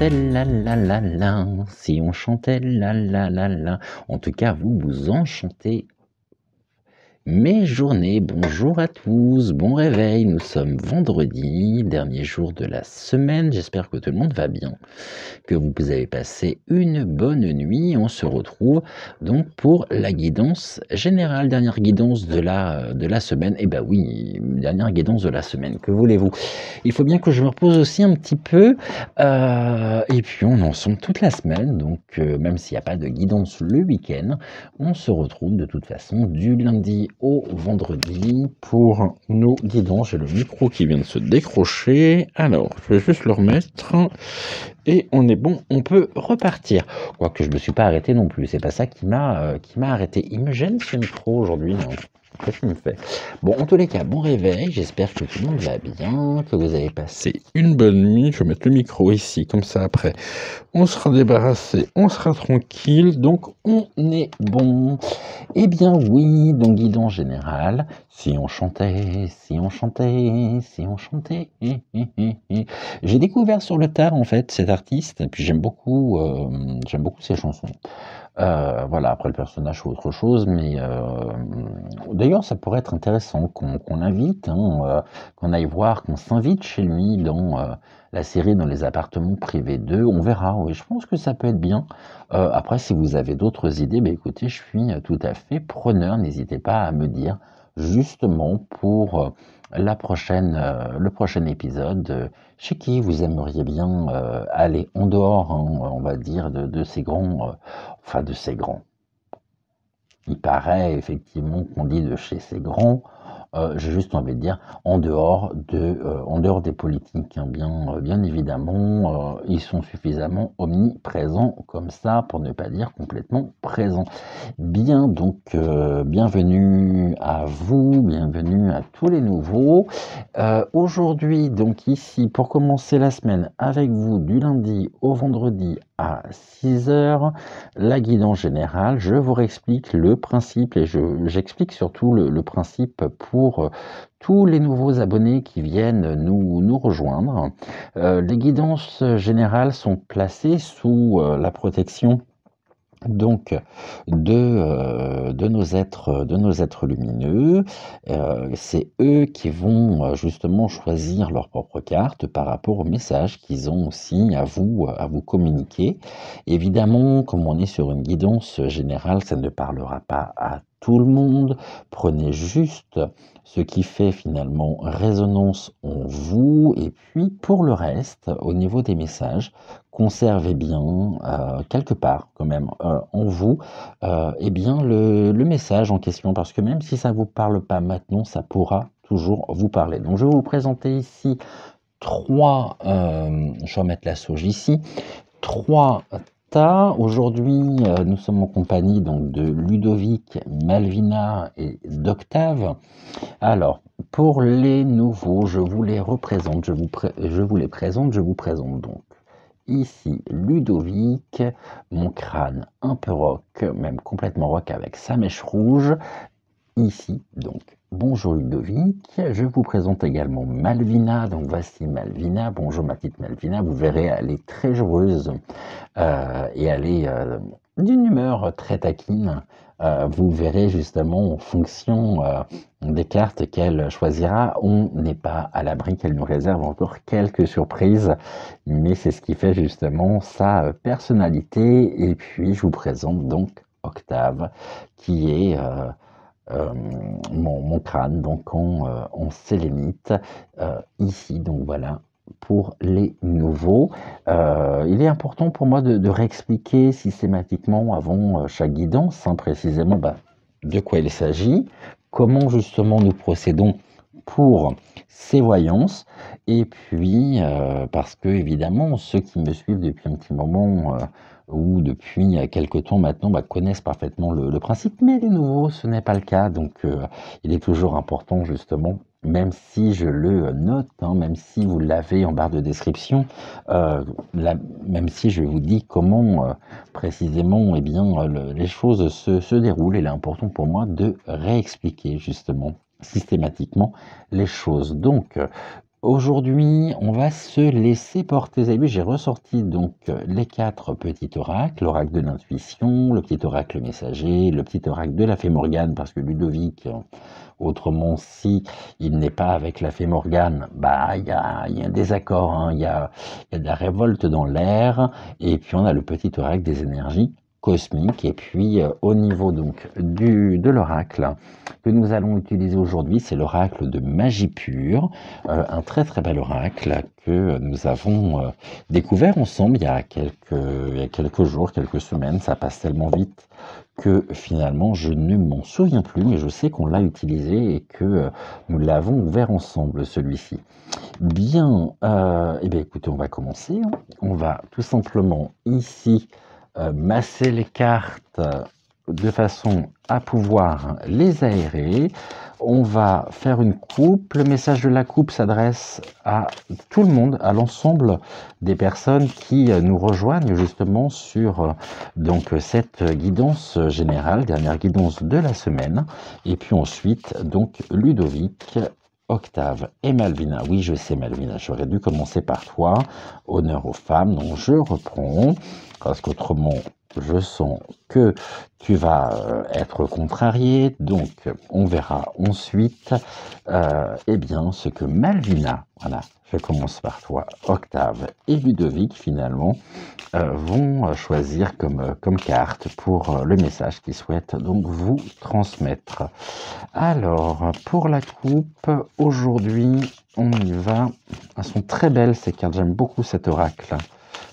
chantait la la la la, si on chantait la la la la. En tout cas, vous enchantez mes journées. Bonjour à tous, bon réveil. Nous sommes vendredi, dernier jour de la semaine. J'espère que tout le monde va bien, que vous avez passé une bonne nuit. On se retrouve donc pour la guidance générale, dernière guidance de la semaine. Eh ben oui, dernière guidance de la semaine, que voulez-vous? Il faut bien que je me repose aussi un petit peu, et puis on est ensemble toute la semaine, donc même s'il n'y a pas de guidance le week-end, on se retrouve de toute façon du lundi au vendredi pour nos guidances. J'ai le micro qui vient de se décrocher, alors je vais juste le remettre et on est bon, on peut repartir. Quoique je me suis pas arrêté non plus, c'est pas ça qui m'a arrêté. Il me gêne ce micro aujourd'hui, non? Qu'est-ce qu'il me fait? Bon, en tous les cas, bon réveil, j'espère que tout le monde va bien, que vous avez passé une bonne nuit. Je vais mettre le micro ici, comme ça après, on sera débarrassé, on sera tranquille, donc on est bon. Eh bien oui, donc guidance générale, si on chantait, si on chantait, si on chantait. J'ai découvert sur le tard en fait cet artiste, et puis j'aime beaucoup ses chansons. Voilà, après le personnage ou autre chose, mais d'ailleurs ça pourrait être intéressant qu'on l'invite, qu'on aille voir, qu'on s'invite chez lui dans la série dans les appartements privés 2. On verra, oui, je pense que ça peut être bien. Après, si vous avez d'autres idées, bah, écoutez, je suis tout à fait preneur. N'hésitez pas à me dire justement pour le prochain épisode, chez qui vous aimeriez bien aller en dehors, on va dire, de ces grands, enfin de ces grands. Il paraît effectivement qu'on dit de chez ces grands, j'ai juste envie de dire en dehors des politiques, hein, bien évidemment, ils sont suffisamment omniprésents comme ça, pour ne pas dire complètement présents. Bien, donc bienvenue à vous, bienvenue à tous les nouveaux. Aujourd'hui, donc ici, pour commencer la semaine avec vous, du lundi au vendredi à 6 heures, la guidance générale, je vous réexplique le principe et j'explique surtout le principe pour tous les nouveaux abonnés qui viennent nous rejoindre. Les guidances générales sont placées sous la protection donc de nos êtres lumineux. C'est eux qui vont justement choisir leur propre carte par rapport au message qu'ils ont aussi à vous communiquer. Évidemment, comme on est sur une guidance générale, ça ne parlera pas à tout le monde. Prenez juste ce qui fait finalement résonance en vous, et puis pour le reste, au niveau des messages, conservez bien quelque part quand même en vous eh bien le message en question, parce que même si ça ne vous parle pas maintenant, ça pourra toujours vous parler. Donc je vais vous présenter ici trois, je vais remettre la sauge ici, trois tas. Aujourd'hui, nous sommes en compagnie donc de Ludovic, Malvina et d'Octave. Alors, pour les nouveaux, je vous les représente, je vous les présente, je vous présente donc ici Ludovic, mon crâne un peu rock, même complètement rock avec sa mèche rouge. Ici, donc, bonjour Ludovic. Je vous présente également Malvina. Donc, voici Malvina. Bonjour ma petite Malvina. Vous verrez, elle est très joueuse et elle est d'une humeur très taquine. Vous verrez justement en fonction des cartes qu'elle choisira. On n'est pas à l'abri qu'elle nous réserve encore quelques surprises, mais c'est ce qui fait justement sa personnalité. Et puis, je vous présente donc Octave, qui est mon crâne, donc en sélénite, ici. Donc voilà, pour les nouveaux. Il est important pour moi de réexpliquer systématiquement avant chaque guidance, précisément de quoi il s'agit, comment justement nous procédons pour ces voyances, et puis parce que évidemment ceux qui me suivent depuis un petit moment ou depuis quelque temps maintenant connaissent parfaitement le principe, mais les nouveaux ce n'est pas le cas, donc il est toujours important justement, même si je le note, même si vous l'avez en barre de description, même si je vous dis comment précisément les choses se déroulent, il est important pour moi de réexpliquer justement systématiquement les choses. Donc Aujourd'hui, on va se laisser porter. Vous avez vu, j'ai ressorti donc les 4 petits oracles, l'oracle de l'intuition, le petit oracle messager, le petit oracle de la fée Morgane, parce que Ludovic, autrement, si il n'est pas avec la fée Morgane, bah il y a un désaccord, hein, il y a de la révolte dans l'air, et puis on a le petit oracle des énergies cosmiques, et puis au niveau donc de l'oracle que nous allons utiliser aujourd'hui, c'est l'oracle de magie pure, un très très bel oracle que nous avons découvert ensemble il y a quelques jours, quelques semaines. Ça passe tellement vite que finalement je ne m'en souviens plus, mais je sais qu'on l'a utilisé et que nous l'avons ouvert ensemble, celui-ci. Bien, eh bien écoutez, on va commencer. On va tout simplement ici masser les cartes de façon à pouvoir les aérer. On va faire une coupe. Le message de la coupe s'adresse à tout le monde, à l'ensemble des personnes qui nous rejoignent justement sur donc cette guidance générale, dernière guidance de la semaine. Et puis ensuite, donc Ludovic, Octave et Malvina. Oui, je sais Malvina, j'aurais dû commencer par toi. Honneur aux femmes, donc je reprends, parce qu'autrement, je sens que tu vas être contrarié, donc on verra ensuite eh bien, ce que Malvina, voilà, je commence par toi, Octave et Ludovic finalement, vont choisir comme carte pour le message qu'ils souhaitent donc vous transmettre. Alors, pour la coupe, aujourd'hui, on y va. Elles sont très belles ces cartes, j'aime beaucoup cet oracle.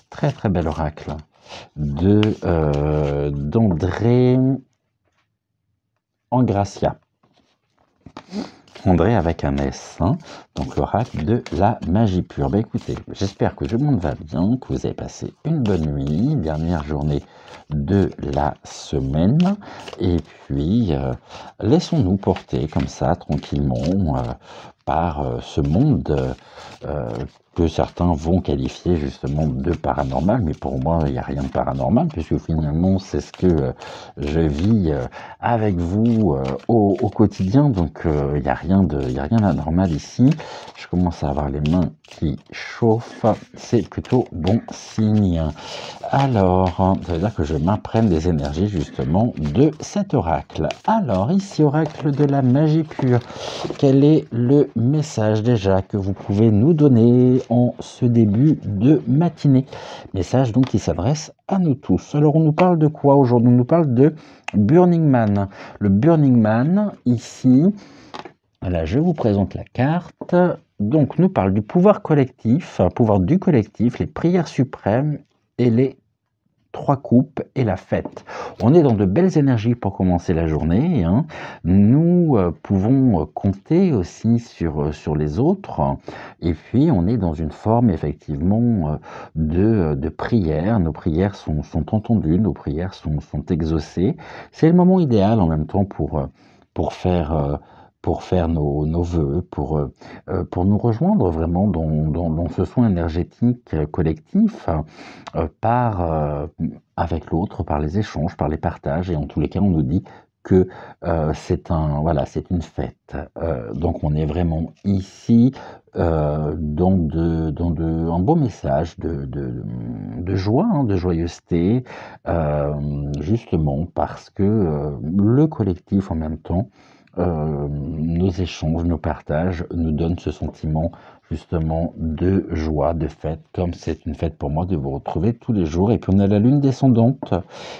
Très très bel oracle d'André Angracia. André avec un S, hein, donc l'oracle de la magie pure. Ben écoutez, j'espère que tout le monde va bien, que vous avez passé une bonne nuit, dernière journée de la semaine, et puis laissons-nous porter comme ça, tranquillement, par ce monde que certains vont qualifier justement de paranormal, mais pour moi, il n'y a rien de paranormal, puisque finalement, c'est ce que je vis avec vous au quotidien, donc il n'y a rien d'anormal ici. Je commence à avoir les mains qui chauffent, c'est plutôt bon signe. Alors, ça veut dire que je m'imprègne des énergies justement de cet oracle. Alors, ici, oracle de la magie pure, quel est le message déjà que vous pouvez nous donner en ce début de matinée? Message donc qui s'adresse à nous tous. Alors, on nous parle de quoi aujourd'hui? On nous parle de Burning Man. Le Burning Man, ici, là, je vous présente la carte. Donc, nous parle du pouvoir collectif, pouvoir du collectif, les prières suprêmes et les 3 coupes et la fête. On est dans de belles énergies pour commencer la journée, hein. Nous pouvons compter aussi sur les autres, et puis on est dans une forme effectivement de prière. Nos prières sont entendues, nos prières sont exaucées. C'est le moment idéal en même temps pour faire nos vœux, pour nous rejoindre vraiment dans ce soin énergétique collectif, avec l'autre, par les échanges, par les partages, et en tous les cas, on nous dit que c'est une fête. Donc on est vraiment ici dans un beau message de joie, hein, de joyeuseté, justement parce que le collectif en même temps, nos échanges, nos partages nous donnent ce sentiment justement de joie, de fête, comme c'est une fête pour moi de vous retrouver tous les jours. Et puis on a la lune descendante,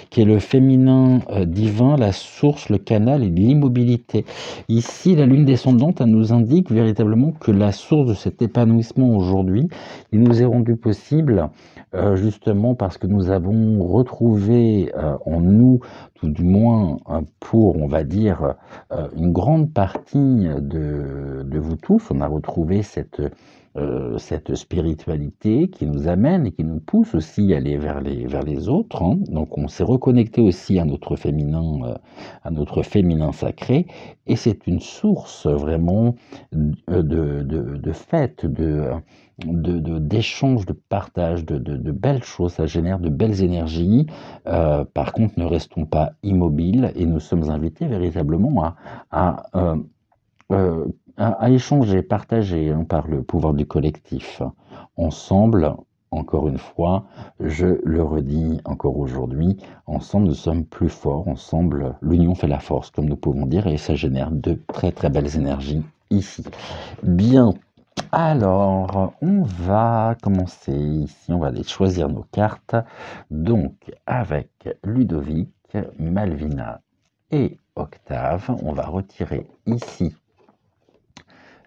qui est le féminin divin, la source, le canal et l'immobilité. Ici, la lune descendante, elle nous indique véritablement que la source de cet épanouissement aujourd'hui, il nous est rendu possible justement parce que nous avons retrouvé en nous, tout du moins pour, on va dire, une grande partie de vous tous, on a retrouvé cette spiritualité qui nous amène et qui nous pousse aussi à aller vers les autres, hein. Donc on s'est reconnecté aussi à notre féminin sacré, et c'est une source vraiment de fête, d'échange, de partage, de belles choses. Ça génère de belles énergies. Par contre, ne restons pas immobiles, et nous sommes invités véritablement à à échanger, partager hein, par le pouvoir du collectif. Ensemble, encore une fois, je le redis encore aujourd'hui, ensemble nous sommes plus forts, ensemble l'union fait la force, comme nous pouvons dire, et ça génère de très très belles énergies ici. Bien, alors on va commencer ici, on va aller choisir nos cartes, donc avec Ludovic, Malvina et Octave, on va retirer ici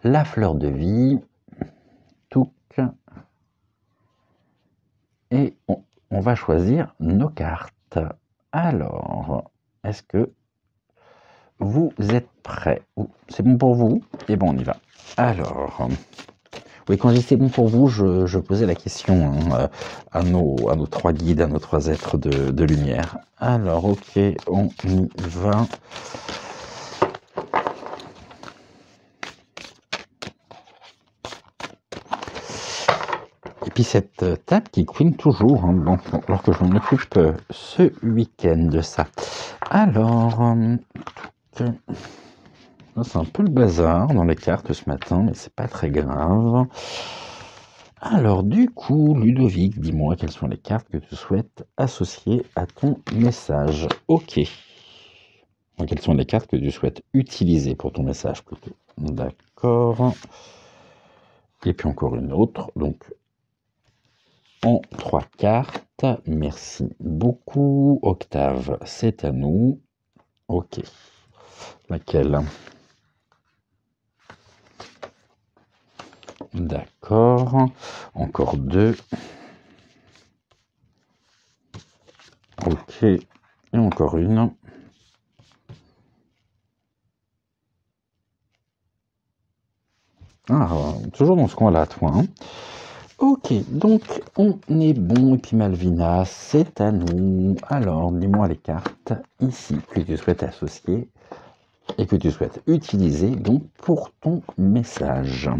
la fleur de vie, touc, et on va choisir nos cartes. Alors, est-ce que vous êtes prêts? C'est bon pour vous? Et bon, on y va. Alors, oui, quand je dis c'est bon pour vous, je posais la question hein, à nos trois guides, à nos trois êtres de lumière. Alors, ok, on y va. Et puis cette table qui queen toujours, hein, bon, alors que je m'en occupe ce week-end de ça. Alors, c'est un peu le bazar dans les cartes ce matin, mais c'est pas très grave. Alors du coup, Ludovic, dis-moi quelles sont les cartes que tu souhaites associer à ton message. Ok. Quelles sont les cartes que tu souhaites utiliser pour ton message plutôt. D'accord. Et puis encore une autre, donc en 3 cartes. Merci beaucoup. Octave, c'est à nous. Ok. Laquelle? D'accord. Encore 2. Ok. Et encore une. Ah, toujours dans ce coin-là, toi. Hein. Ok, donc on est bon. Et puis Malvina, c'est à nous. Alors, dis-moi les cartes ici que tu souhaites associer et que tu souhaites utiliser donc pour ton message.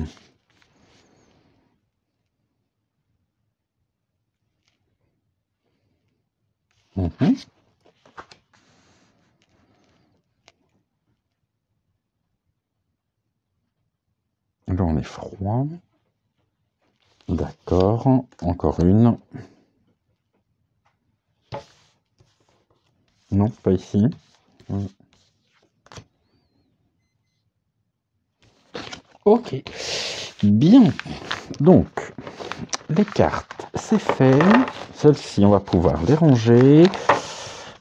Là, on est froid. D'accord. Encore une. Non, pas ici. Ok. Bien. Donc, les cartes, c'est fait. Celles-ci, on va pouvoir les ranger.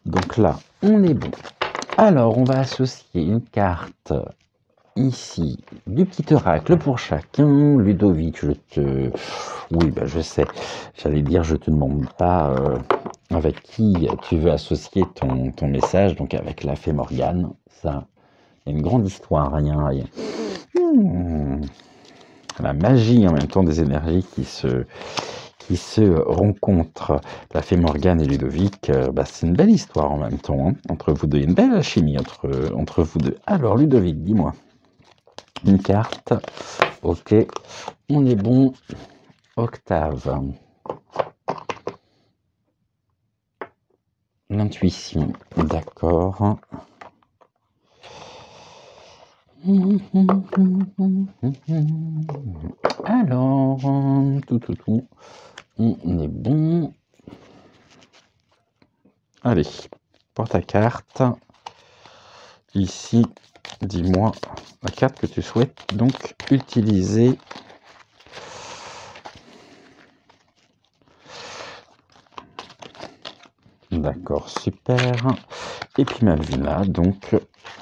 Donc là, on est bon. Alors, on va associer une carte ici du petit oracle pour chacun. Ludovic, oui, bah, je sais. J'allais dire, je te demande pas avec qui tu veux associer ton message. Donc, avec la fée Morgane, ça, il y a une grande histoire. Rien. La magie en même temps des énergies qui se rencontrent. La fée Morgane et Ludovic, c'est une belle histoire en même temps, hein, entre vous deux. Il y a une belle alchimie entre vous deux. Alors, Ludovic, dis-moi. Une carte. Ok. On est bon. Octave. L'intuition. D'accord. Alors, tout. On est bon. Allez, pour ta carte. Ici, dis-moi la carte que tu souhaites donc utiliser. D'accord, super. Et puis Malvina, donc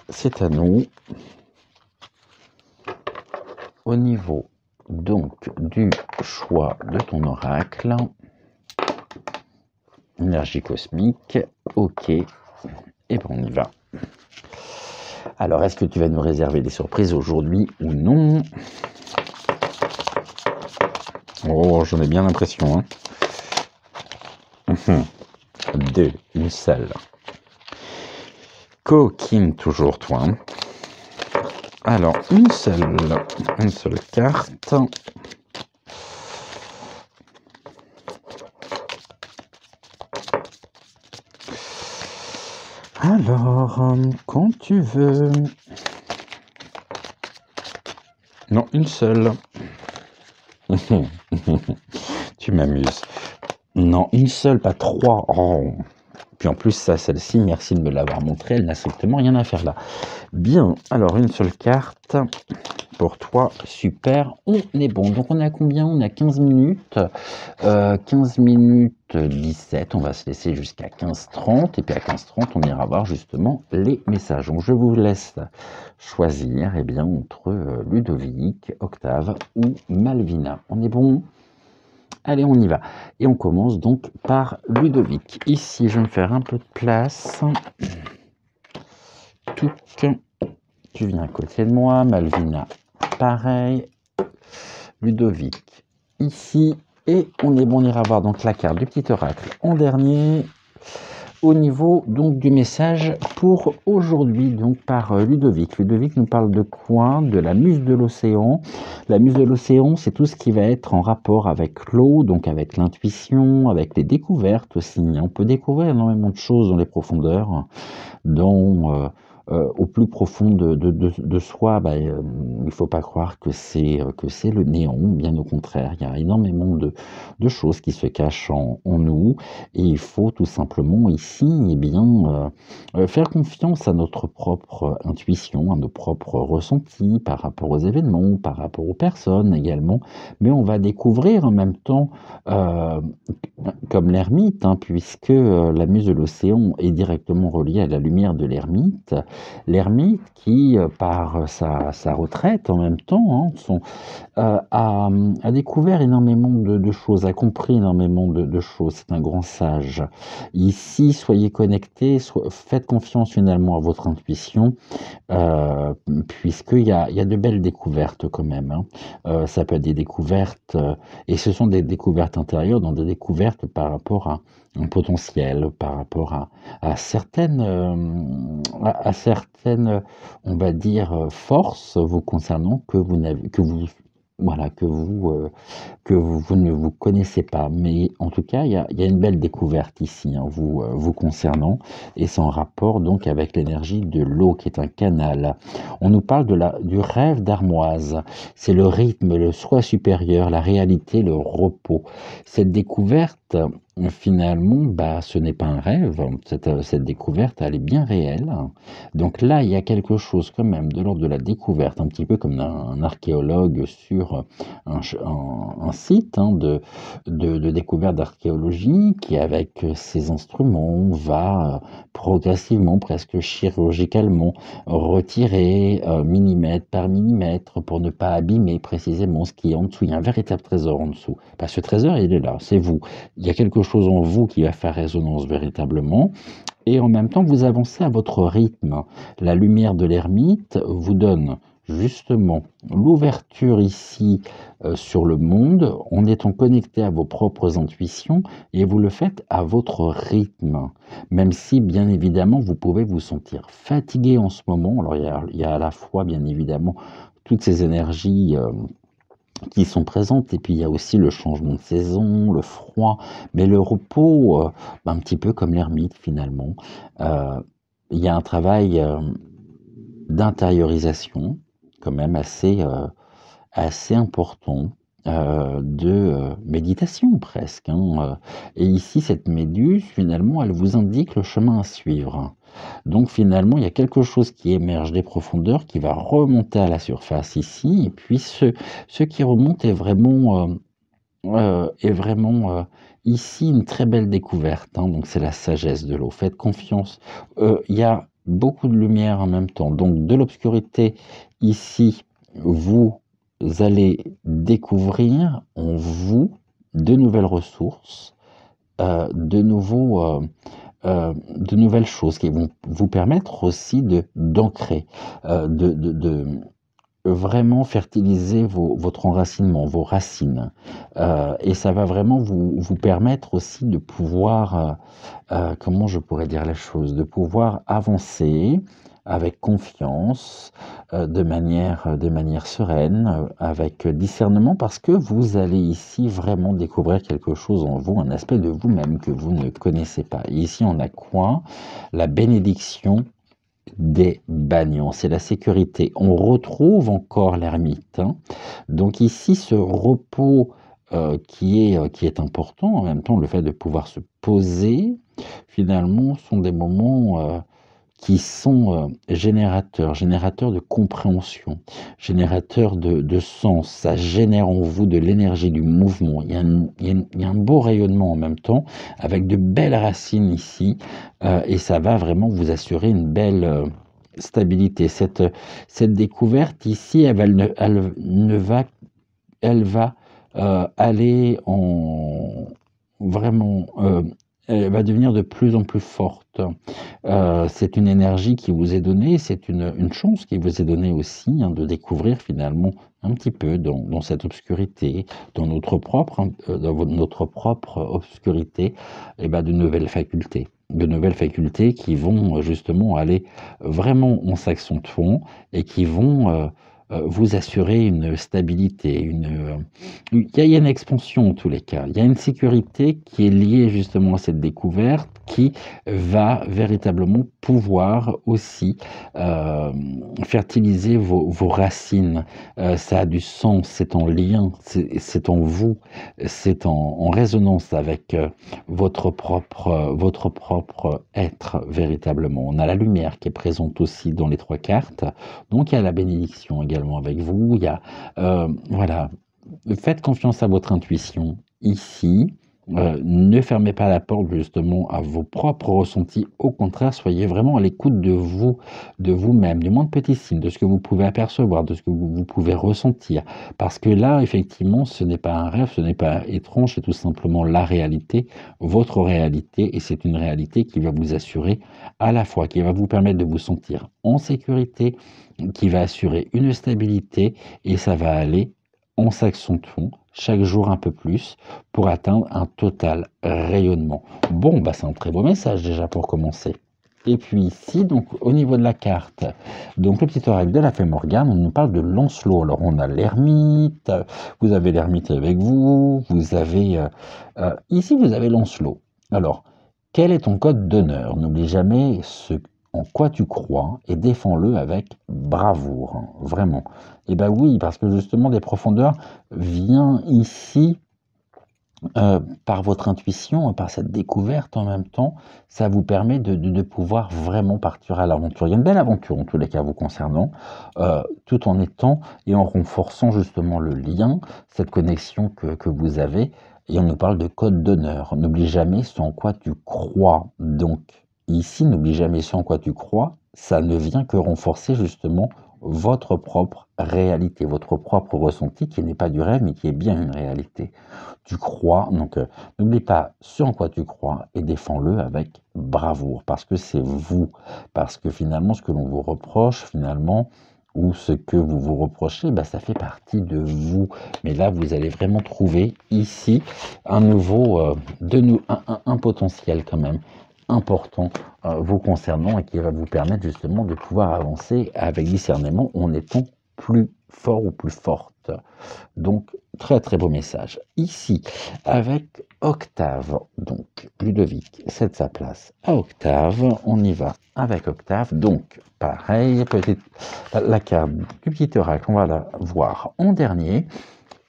c'est à nous. Au niveau donc du choix de ton oracle, énergie cosmique, ok, et ben on y va. Alors, est-ce que tu vas nous réserver des surprises aujourd'hui ou non? Oh, j'en ai bien l'impression. Hein. 2, une seule. Coquine toujours, toi. Hein. Alors, une seule carte. Alors, quand tu veux. Non, une seule. Tu m'amuses. Non, une seule, pas trois. Oh. Puis en plus, ça, celle-ci, merci de me l'avoir montrée, elle n'a strictement rien à faire là. Bien, alors une seule carte pour toi, super, on est bon. Donc on est à combien? On a 15 minutes, 15 minutes 17, on va se laisser jusqu'à 15h30, et puis à 15h30, on ira voir justement les messages. Donc je vous laisse choisir, eh bien, entre Ludovic, Octave ou Malvina. On est bon? Allez, on y va. Et on commence donc par Ludovic. Ici, je vais me faire un peu de place. Touc. Tu viens à côté de moi. Malvina, pareil. Ludovic, ici. Et on est bon, on ira voir donc la carte du petit oracle en dernier. Au niveau donc du message pour aujourd'hui, donc par Ludovic. Ludovic nous parle de quoi? De la muse de l'océan. La muse de l'océan, c'est tout ce qui va être en rapport avec l'eau, donc avec l'intuition, avec les découvertes aussi. On peut découvrir énormément de choses dans les profondeurs, dont au plus profond de soi, il ne faut pas croire que c'est le néant, bien au contraire, il y a énormément de choses qui se cachent en nous, et il faut tout simplement ici faire confiance à notre propre intuition, à nos propres ressentis par rapport aux événements, par rapport aux personnes également, mais on va découvrir en même temps, comme l'ermite, puisque la muse de l'océan est directement reliée à la lumière de l'ermite. L'ermite qui, par sa retraite en même temps, a découvert énormément de choses, a compris énormément de choses. C'est un grand sage. Ici, soyez connectés, faites confiance finalement à votre intuition, puisqu'il y a de belles découvertes quand même. Ça peut être des découvertes, et ce sont des découvertes intérieures, donc des découvertes par rapport à un potentiel, par rapport à certaines, on va dire, forces vous concernant que vous n'avez, voilà, que vous ne vous connaissez pas. Mais en tout cas, il y a une belle découverte ici, vous concernant, et c'est en rapport donc avec l'énergie de l'eau qui est un canal. On nous parle du rêve d'Armoise. C'est le rythme, le soi supérieur, la réalité, le repos. Cette découverte, finalement, ce n'est pas un rêve. Cette découverte, elle est bien réelle. Donc là, il y a quelque chose quand même de l'ordre de la découverte, un petit peu comme un archéologue sur un site de découverte d'archéologie qui, avec ses instruments, va progressivement, presque chirurgicalement, retirer millimètre par millimètre pour ne pas abîmer précisément ce qui est en dessous. Il y a un véritable trésor en dessous. Ce trésor, il est là, c'est vous. Il y a quelque chose en vous qui va faire résonance véritablement. Et en même temps, vous avancez à votre rythme. La lumière de l'ermite vous donne justement l'ouverture ici sur le monde, en étant connecté à vos propres intuitions, et vous le faites à votre rythme. Même si, bien évidemment, vous pouvez vous sentir fatigué en ce moment. Alors, il y a à la fois, bien évidemment, toutes ces énergies qui sont présentes, et puis il y a aussi le changement de saison, le froid, mais le repos, un petit peu comme l'ermite finalement. Il y a un travail d'intériorisation quand même assez important, de méditation presque. Et ici, cette méduse, finalement, elle vous indique le chemin à suivre. Donc finalement, il y a quelque chose qui émerge des profondeurs, qui va remonter à la surface ici, et puis ce qui remonte est vraiment ici une très belle découverte. Donc c'est la sagesse de l'eau. Faites confiance. Il y a beaucoup de lumière en même temps. Donc de l'obscurité ici, vous allez découvrir en vous de nouvelles ressources, de nouvelles choses qui vont vous permettre aussi d'ancrer, de vraiment fertiliser votre enracinement, vos racines. Et ça va vraiment vous permettre aussi de pouvoir, comment je pourrais dire la chose, de pouvoir avancer avec confiance, de manière sereine, avec discernement, parce que vous allez ici vraiment découvrir quelque chose en vous, un aspect de vous-même que vous ne connaissez pas. Et ici, on a quoi? La bénédiction des bagnons, c'est la sécurité. On retrouve encore l'ermite, hein. Donc ici, ce repos qui est important, en même temps, le fait de pouvoir se poser, finalement, sont des moments qui sont générateurs de compréhension, générateurs de sens. Ça génère en vous de l'énergie, du mouvement. Il y a un beau rayonnement en même temps, avec de belles racines ici, et ça va vraiment vous assurer une belle stabilité. Cette découverte ici, elle va aller en vraiment, elle va devenir de plus en plus forte. C'est une énergie qui vous est donnée, c'est une chance qui vous est donnée aussi, hein, de découvrir finalement un petit peu dans cette obscurité, dans notre propre obscurité, et ben, de nouvelles facultés qui vont justement aller vraiment en s'accentuant et qui vont vous assurer une stabilité, il y a une expansion en tous les cas. Il y a une sécurité qui est liée justement à cette découverte qui va véritablement pouvoir aussi euh, fertiliser vos racines. Ça a du sens, c'est en lien, c'est en vous, c'est en résonance avec votre propre être véritablement. On a la lumière qui est présente aussi dans les trois cartes, donc il y a la bénédiction également avec vous, il y a voilà, faites confiance à votre intuition ici. Ne fermez pas la porte justement à vos propres ressentis. Au contraire, soyez vraiment à l'écoute de vous-même, du moindre petit signe, de ce que vous pouvez apercevoir, de ce que vous pouvez ressentir. Parce que là, effectivement, ce n'est pas un rêve, ce n'est pas étrange, c'est tout simplement la réalité, votre réalité, et c'est une réalité qui va vous assurer à la fois, qui va vous permettre de vous sentir en sécurité, qui va assurer une stabilité, et ça va aller en s'accentuant chaque jour un peu plus pour atteindre un total rayonnement. Bon, bah c'est un très beau message déjà pour commencer. Et puis ici, donc au niveau de la carte, donc le petit oracle de la Fée Morgane, on nous parle de Lancelot. Alors on a l'ermite, vous avez l'ermite avec vous, vous avez ici vous avez Lancelot. Alors, quel est ton code d'honneur? N'oublie jamais ce en quoi tu crois et défends-le avec bravoure, hein, vraiment. Et ben oui, parce que justement des profondeurs vient ici par votre intuition, par cette découverte en même temps, ça vous permet de pouvoir vraiment partir à l'aventure. Il y a une belle aventure en tous les cas vous concernant, tout en étant et en renforçant justement le lien, cette connexion que vous avez. Et on nous parle de code d'honneur. N'oublie jamais ce en quoi tu crois. Donc ici, n'oublie jamais ce en quoi tu crois. Ça ne vient que renforcer justement votre propre réalité, votre propre ressenti qui n'est pas du rêve mais qui est bien une réalité. Tu crois, donc n'oublie pas ce en quoi tu crois et défends-le avec bravoure, parce que c'est vous, parce que finalement ce que l'on vous reproche finalement, ou ce que vous vous reprochez, bah, ça fait partie de vous. Mais là, vous allez vraiment trouver ici un nouveau, un potentiel quand même important vous concernant et qui va vous permettre justement de pouvoir avancer avec discernement en étant plus fort ou plus forte. Donc, très très beau message. Ici, avec Octave, donc Ludovic cède sa place à Octave. On y va avec Octave. Donc, pareil, peut-être la carte du petit oracle, on va la voir en dernier.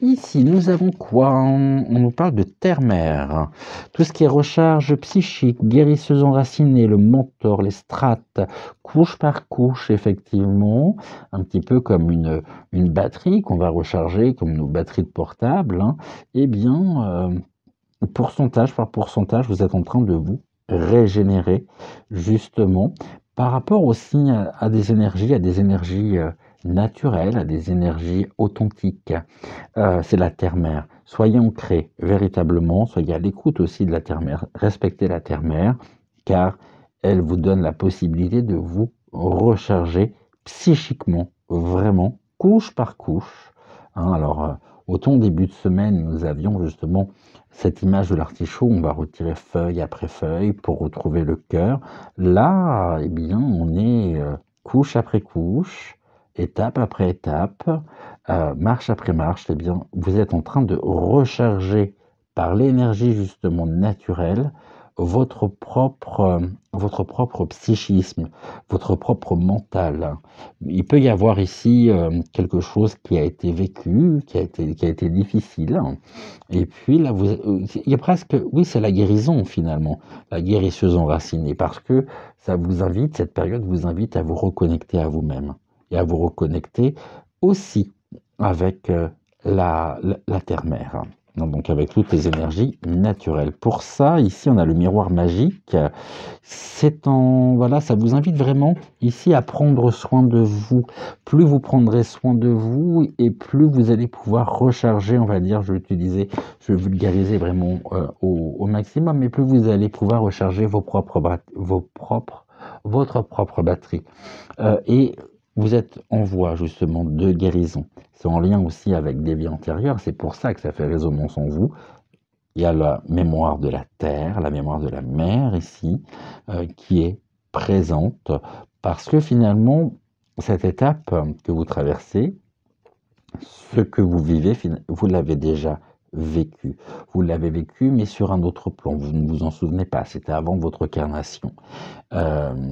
Ici, nous avons quoi? On nous parle de terre-mère. Tout ce qui est recharge psychique, guérisseuse enracinée, le mentor, les strates, couche par couche, effectivement. Un petit peu comme une batterie qu'on va recharger, comme nos batteries de portable, hein. Eh bien, pourcentage par pourcentage, vous êtes en train de vous régénérer, justement, par rapport aussi à des énergies naturelles, à des énergies authentiques. C'est la terre-mère. Soyez ancrés véritablement, soyez à l'écoute aussi de la terre-mère, respectez la terre-mère, car elle vous donne la possibilité de vous recharger psychiquement, vraiment, couche par couche, hein. Alors, autant début de semaine, nous avions justement cette image de l'artichaut, on va retirer feuille après feuille pour retrouver le cœur. Là, eh bien, on est couche après couche, étape après étape, marche après marche, eh bien, vous êtes en train de recharger par l'énergie justement naturelle votre propre psychisme, votre propre mental. Il peut y avoir ici quelque chose qui a été vécu, qui a été difficile. Et puis là, il y a presque, oui, c'est la guérison finalement, la guérisseuse enracinée, parce que ça vous invite, cette période vous invite à vous reconnecter à vous-même et à vous reconnecter aussi avec la terre-mère. Donc avec toutes les énergies naturelles. Pour ça, ici, on a le miroir magique. Voilà, ça vous invite vraiment ici à prendre soin de vous. Plus vous prendrez soin de vous et plus vous allez pouvoir recharger, on va dire, je vais vulgariser vraiment au maximum, mais plus vous allez pouvoir recharger votre propre batterie. Et vous êtes en voie justement de guérison. C'est en lien aussi avec des vies antérieures, c'est pour ça que ça fait résonance en vous. Il y a la mémoire de la terre, la mémoire de la mer ici, qui est présente, parce que finalement, cette étape que vous traversez, ce que vous vivez, vous l'avez déjà vécu. Vous l'avez vécu, mais sur un autre plan. Vous ne vous en souvenez pas. C'était avant votre incarnation.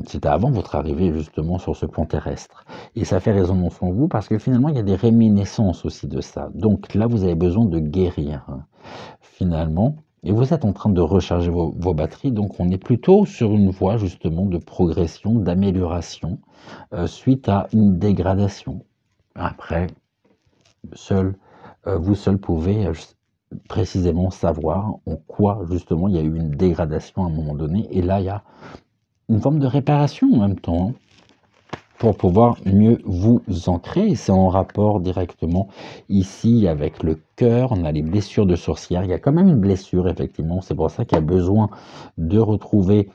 C'était avant votre arrivée justement sur ce plan terrestre. Et ça fait résonance en vous parce que finalement, il y a des réminiscences aussi de ça. Donc là, vous avez besoin de guérir, finalement. Et vous êtes en train de recharger vos batteries. Donc on est plutôt sur une voie justement de progression, d'amélioration, suite à une dégradation. Après, vous seul pouvez précisément savoir en quoi justement il y a eu une dégradation à un moment donné. Et là, il y a une forme de réparation en même temps, pour pouvoir mieux vous ancrer. Et c'est en rapport directement ici avec le cœur. On a les blessures de sorcière. Il y a quand même une blessure, effectivement. C'est pour ça qu'il y a besoin de retrouver,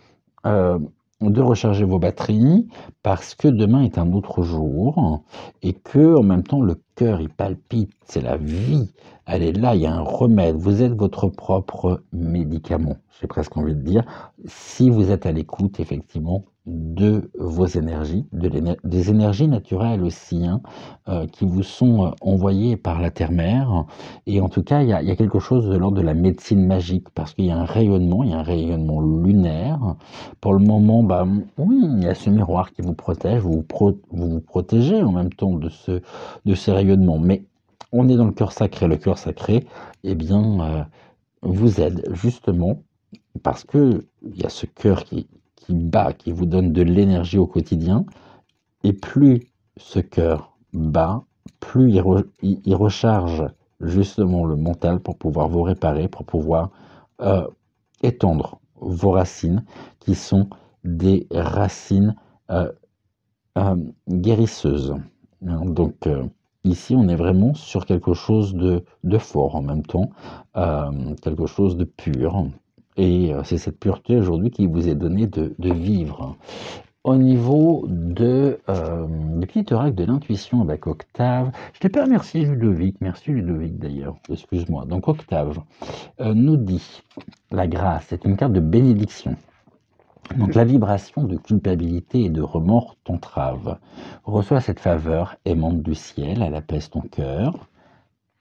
de recharger vos batteries, parce que demain est un autre jour et que en même temps le cœur il palpite. C'est la vie. Elle est là. Il y a un remède. Vous êtes votre propre médicament. J'ai presque envie de dire, si vous êtes à l'écoute, effectivement, de vos énergies, des énergies naturelles aussi, qui vous sont envoyées par la terre-mère. Et en tout cas, il y a quelque chose de l'ordre de la médecine magique, parce qu'il y a un rayonnement, lunaire. Pour le moment, oui, il y a ce miroir qui vous protège, vous vous protégez en même temps de ce rayonnement. Mais on est dans le cœur sacré. Le cœur sacré, eh bien, vous aide justement, parce que il y a ce cœur qui bat, qui vous donne de l'énergie au quotidien, et plus ce cœur bat, plus il recharge justement le mental pour pouvoir vous réparer, pour pouvoir étendre vos racines, qui sont des racines guérisseuses. Donc ici, on est vraiment sur quelque chose de fort en même temps, quelque chose de pur. Et c'est cette pureté aujourd'hui qui vous est donnée de vivre. Au niveau des petits oracles de l'intuition avec Octave, je t'ai pas remercié Ludovic, merci Ludovic d'ailleurs, excuse-moi. Donc Octave nous dit, la grâce, c'est une carte de bénédiction. Donc la vibration de culpabilité et de remords t'entrave. Reçois cette faveur aimante du ciel, elle apaise ton cœur,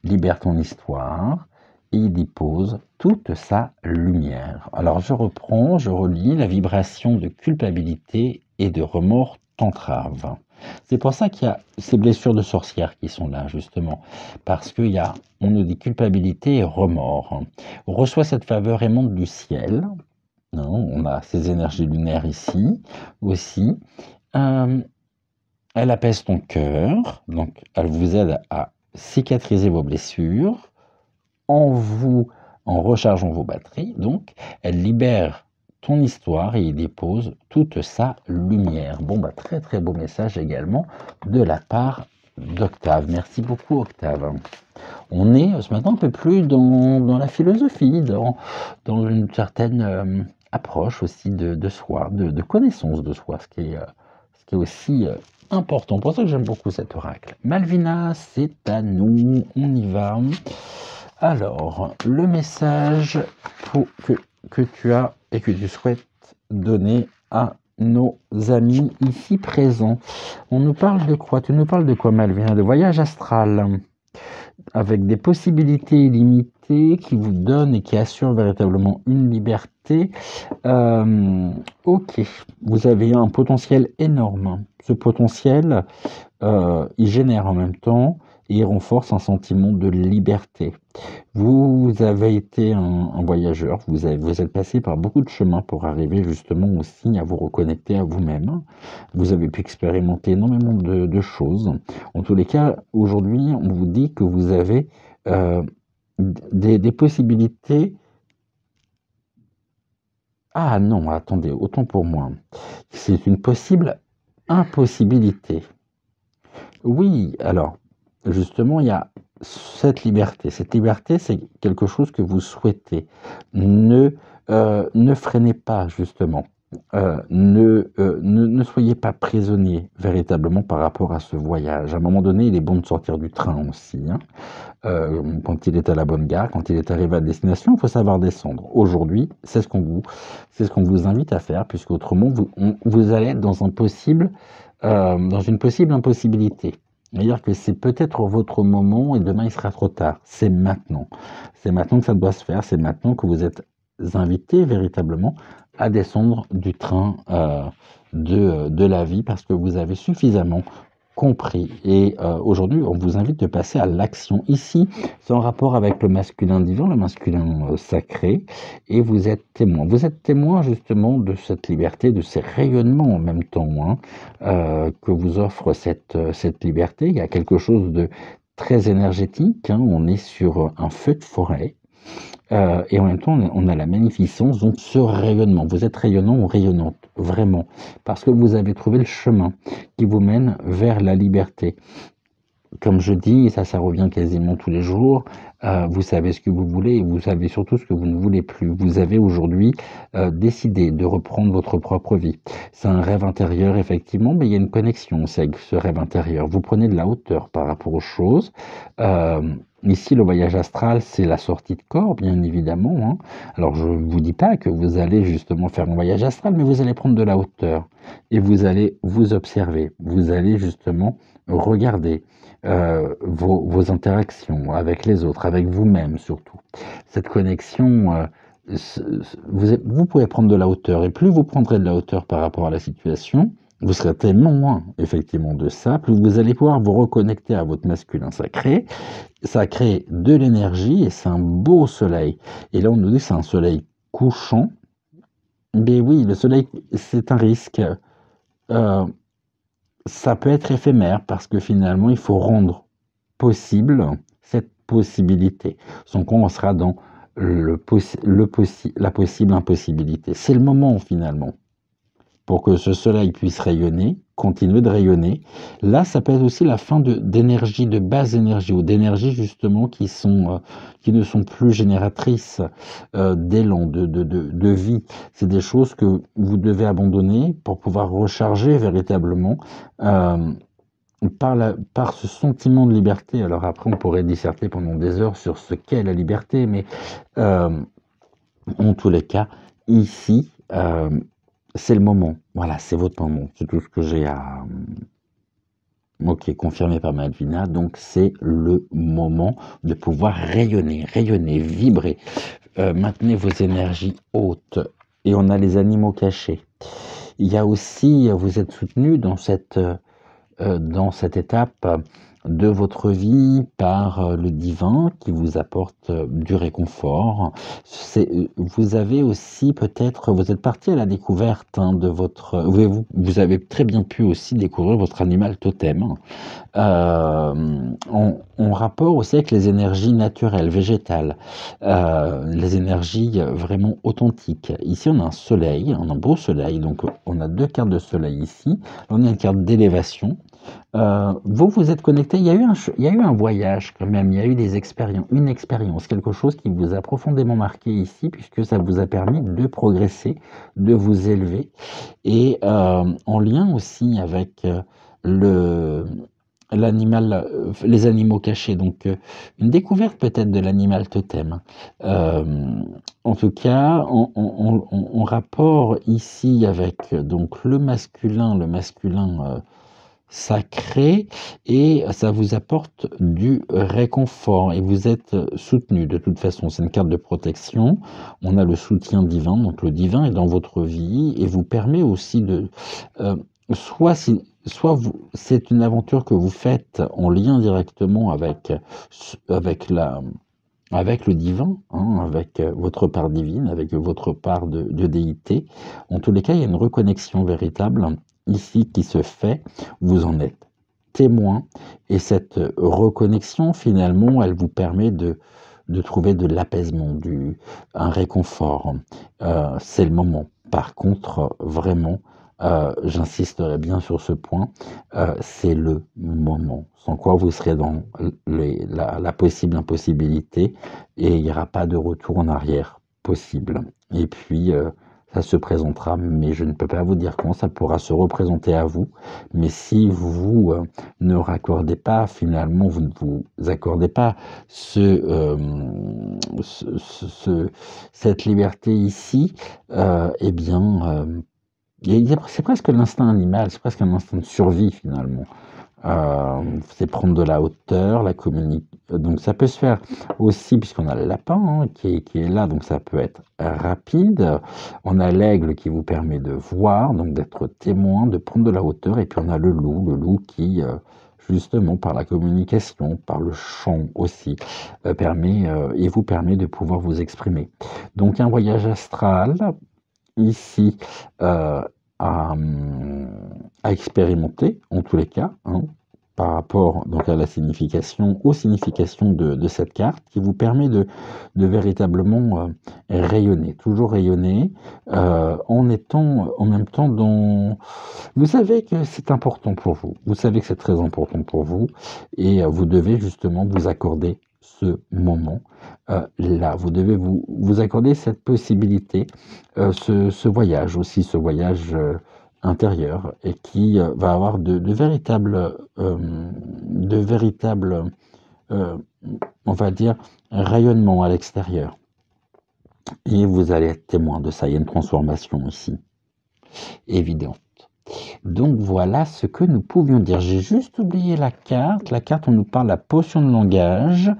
libère ton histoire, et il y pose toute sa lumière. Alors je reprends, je relis, la vibration de culpabilité et de remords t'entrave. C'est pour ça qu'il y a ces blessures de sorcière qui sont là, justement. Parce qu'il y a, on nous dit culpabilité et remords. On reçoit cette faveur aimante du ciel. On a ces énergies lunaires ici aussi. Elle apaise ton cœur, donc elle vous aide à cicatriser vos blessures en rechargeant vos batteries. Donc, elle libère ton histoire et il dépose toute sa lumière. Bon, très très beau message également de la part d'Octave. Merci beaucoup Octave. On est ce matin un peu plus dans la philosophie, dans une certaine approche aussi de soi, de connaissance de soi, ce qui est aussi important. Pour ça que j'aime beaucoup cet oracle. Malvina, c'est à nous, on y va. Alors, le message que tu as et que tu souhaites donner à nos amis ici présents. On nous parle de quoi? Tu nous parles de quoi, Malvina? De voyage astral. avec des possibilités illimitées qui vous donnent et qui assurent véritablement une liberté. Ok, vous avez un potentiel énorme. Ce potentiel, il génère en même temps et il renforce un sentiment de liberté. Vous avez été un voyageur, vous êtes passé par beaucoup de chemins pour arriver justement aussi à vous reconnecter à vous-même. Vous avez pu expérimenter énormément de choses. En tous les cas, aujourd'hui, on vous dit que vous avez euh, des possibilités. Ah non, attendez, autant pour moi. C'est une possible impossibilité. Oui, alors, justement, il y a cette liberté. Cette liberté, c'est quelque chose que vous souhaitez. Ne, ne freinez pas, justement. Ne soyez pas prisonnier véritablement par rapport à ce voyage. À un moment donné, il est bon de sortir du train aussi, hein. Quand il est à la bonne gare, quand il est arrivé à destination, il faut savoir descendre. Aujourd'hui, c'est ce qu'on vous invite à faire, puisque autrement, vous allez être dans dans une possible impossibilité. C'est-à-dire que c'est peut-être votre moment et demain il sera trop tard. C'est maintenant. C'est maintenant que ça doit se faire. C'est maintenant que vous êtes invité véritablement à descendre du train de la vie parce que vous avez suffisamment compris. Et aujourd'hui, on vous invite de passer à l'action. Ici, c'est en rapport avec le masculin divin, le masculin sacré, et vous êtes témoin. Vous êtes témoin justement de cette liberté, de ces rayonnements en même temps, hein, que vous offre cette liberté. Il y a quelque chose de très énergétique, hein. On est sur un feu de forêt. Et en même temps, on a la magnificence, donc ce rayonnement. Vous êtes rayonnant ou rayonnante, vraiment, parce que vous avez trouvé le chemin qui vous mène vers la liberté. Comme je dis, et ça revient quasiment tous les jours, vous savez ce que vous voulez et vous savez surtout ce que vous ne voulez plus. Vous avez aujourd'hui décidé de reprendre votre propre vie. C'est un rêve intérieur, effectivement, mais il y a une connexion aussi avec ce rêve intérieur. Vous prenez de la hauteur par rapport aux choses. Ici, le voyage astral, c'est la sortie de corps, bien évidemment, hein. Alors, je ne vous dis pas que vous allez justement faire un voyage astral, mais vous allez prendre de la hauteur et vous allez vous observer. Vous allez justement regarder vos interactions avec les autres, avec vous-même surtout. Cette connexion, vous pouvez prendre de la hauteur, et plus vous prendrez de la hauteur par rapport à la situation, vous serez tellement loin, effectivement, de ça, plus vous allez pouvoir vous reconnecter à votre masculin sacré. Ça crée de l'énergie, et c'est un beau soleil. Et là, on nous dit que c'est un soleil couchant. Mais oui, le soleil, c'est un risque. Euh, Ça peut être éphémère parce que finalement, il faut rendre possible cette possibilité. Sans quoi on sera dans la possible impossibilité. C'est le moment finalement pour que ce soleil puisse rayonner, continuer de rayonner. Là, ça peut être aussi la fin d'énergie, de basse énergie, ou d'énergie justement qui ne sont plus génératrices d'élan, de vie. C'est des choses que vous devez abandonner pour pouvoir recharger véritablement par ce sentiment de liberté. Alors après, on pourrait disserter pendant des heures sur ce qu'est la liberté, mais euh, en tous les cas, ici, c'est le moment. Voilà, c'est votre moment. C'est tout ce que j'ai à... Ok, confirmé par Malvina. Donc, c'est le moment de pouvoir rayonner, rayonner, vibrer. Maintenez vos énergies hautes. Et on a les animaux cachés. Il y a aussi, vous êtes soutenu dans cette étape de votre vie par le divin qui vous apporte du réconfort. Vous avez aussi peut-être, vous êtes parti à la découverte de votre... Vous avez très bien pu aussi découvrir votre animal totem en rapport aussi avec les énergies naturelles, végétales, les énergies vraiment authentiques. Ici, on a un soleil, on a un beau soleil, donc on a deux cartes de soleil ici. On a une carte d'élévation. Vous êtes connecté, il y a eu un voyage quand même, il y a eu une expérience, quelque chose qui vous a profondément marqué ici, puisque ça vous a permis de progresser, de vous élever, et en lien aussi avec les animaux cachés, donc une découverte peut-être de l'animal totem. En tout cas, en rapport ici avec donc le masculin sacré et ça vous apporte du réconfort et vous êtes soutenu de toute façon. C'est une carte de protection. On a le soutien divin, donc le divin est dans votre vie et vous permet aussi de... soit c'est une aventure que vous faites en lien directement avec avec le divin, hein, avec votre part divine, avec votre part de déité. En tous les cas, il y a une reconnexion véritable ici qui se fait. Vous en êtes témoin et cette reconnexion, finalement, elle vous permet de trouver de l'apaisement, un réconfort. C'est le moment. Par contre, vraiment, j'insisterai bien sur ce point, c'est le moment. Sans quoi vous serez dans la possible impossibilité et il n'y aura pas de retour en arrière possible. Et puis, ça se présentera, mais je ne peux pas vous dire quand ça pourra se représenter à vous. Mais si vous ne raccordez pas, finalement, vous ne vous accordez pas cette liberté ici, eh bien, c'est presque l'instinct animal, c'est presque un instinct de survie finalement. C'est prendre de la hauteur, la communique. Donc ça peut se faire aussi, puisqu'on a le lapin hein, qui est là, donc ça peut être rapide. On a l'aigle qui vous permet de voir, donc d'être témoin, de prendre de la hauteur. Et puis on a le loup qui, justement, par la communication, par le chant aussi, et vous permet de pouvoir vous exprimer. Donc un voyage astral, ici, à expérimenter, en tous les cas, hein, par rapport donc, à la signification, aux significations de cette carte, qui vous permet de véritablement rayonner, toujours rayonner, en étant en même temps dans... Vous savez que c'est important pour vous, vous savez que c'est très important pour vous, et vous devez justement vous accorder ce moment là. Vous devez vous accorder cette possibilité, ce voyage aussi, ce voyage intérieur, et qui va avoir de véritables, on va dire, rayonnements à l'extérieur. Et vous allez être témoin de ça. Il y a une transformation ici, évidente. Donc voilà ce que nous pouvions dire. J'ai juste oublié la carte. La carte, on nous parle de la potion de langage.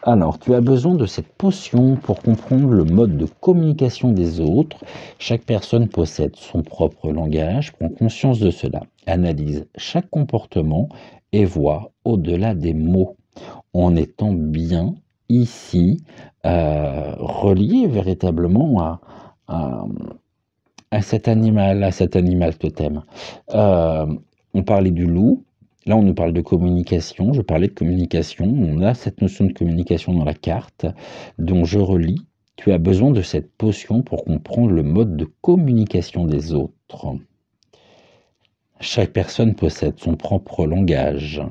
Alors, tu as besoin de cette potion pour comprendre le mode de communication des autres. Chaque personne possède son propre langage. Prends conscience de cela. Analyse chaque comportement et vois au-delà des mots. En étant bien ici, relié véritablement à cet animal totem. On parlait du loup, là on nous parle de communication, je parlais de communication, on a cette notion de communication dans la carte, dont je relis, tu as besoin de cette potion pour comprendre le mode de communication des autres. Chaque personne possède son propre langage.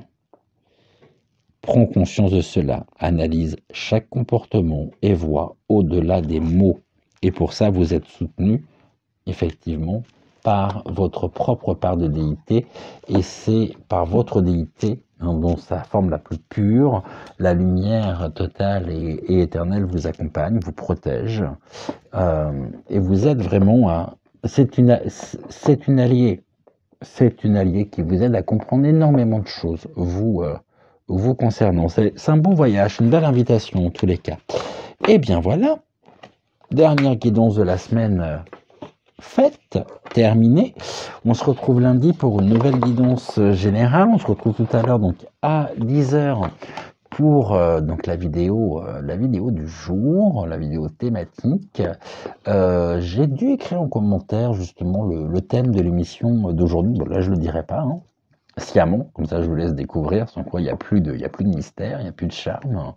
Prends conscience de cela, analyse chaque comportement et vois au-delà des mots. Et pour ça, vous êtes soutenu effectivement par votre propre part de déité, et c'est par votre déité dont sa forme la plus pure, la lumière totale et éternelle vous accompagne, vous protège, et vous êtes vraiment c'est une alliée, qui vous aide à comprendre énormément de choses, vous concernant. C'est un bon voyage, une belle invitation en tous les cas. Et bien voilà, dernière guidance de la semaine faite, terminée. On se retrouve lundi pour une nouvelle guidance générale. On se retrouve tout à l'heure donc à 10h pour donc la vidéo du jour, la vidéo thématique. J'ai dû écrire en commentaire justement le thème de l'émission d'aujourd'hui. Bon, là je le dirai pas, hein, sciemment, comme ça je vous laisse découvrir, sans quoi il n'y a plus de mystère, il n'y a plus de charme.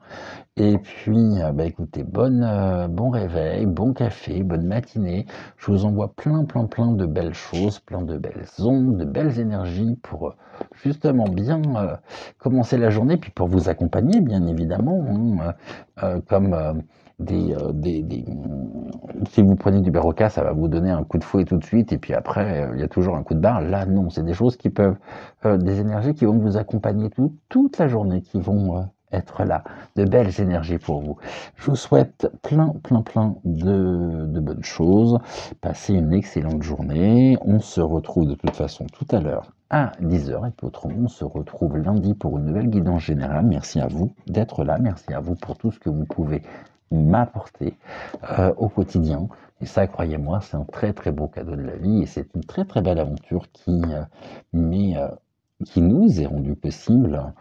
Et puis, écoutez, bon réveil, bon café, bonne matinée. Je vous envoie plein de belles choses, plein de belles ondes, de belles énergies pour justement bien commencer la journée, puis pour vous accompagner, bien évidemment, hein, comme si vous prenez du Berocca, ça va vous donner un coup de fouet tout de suite, et puis après, il y a toujours un coup de barre. Là, non, c'est des choses qui peuvent, des énergies qui vont vous accompagner toute la journée, qui vont être là. De belles énergies pour vous. Je vous souhaite plein de bonnes choses. Passez une excellente journée. On se retrouve de toute façon tout à l'heure à 10h et puis autrement, on se retrouve lundi pour une nouvelle guidance générale. Merci à vous d'être là. Merci à vous pour tout ce que vous pouvez m'apporter au quotidien. Et ça, croyez-moi, c'est un très beau cadeau de la vie et c'est une très belle aventure qui nous est rendue possible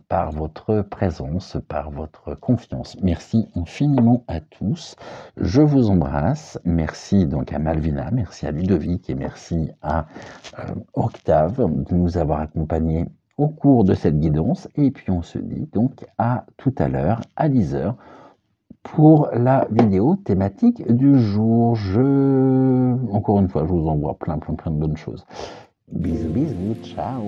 par votre présence, par votre confiance. Merci infiniment à tous. Je vous embrasse. Merci donc à Malvina, merci à Ludovic et merci à Octave de nous avoir accompagnés au cours de cette guidance. Et puis on se dit donc à tout à l'heure, à 10h, pour la vidéo thématique du jour. Encore une fois, je vous envoie plein de bonnes choses. Bisous, ciao.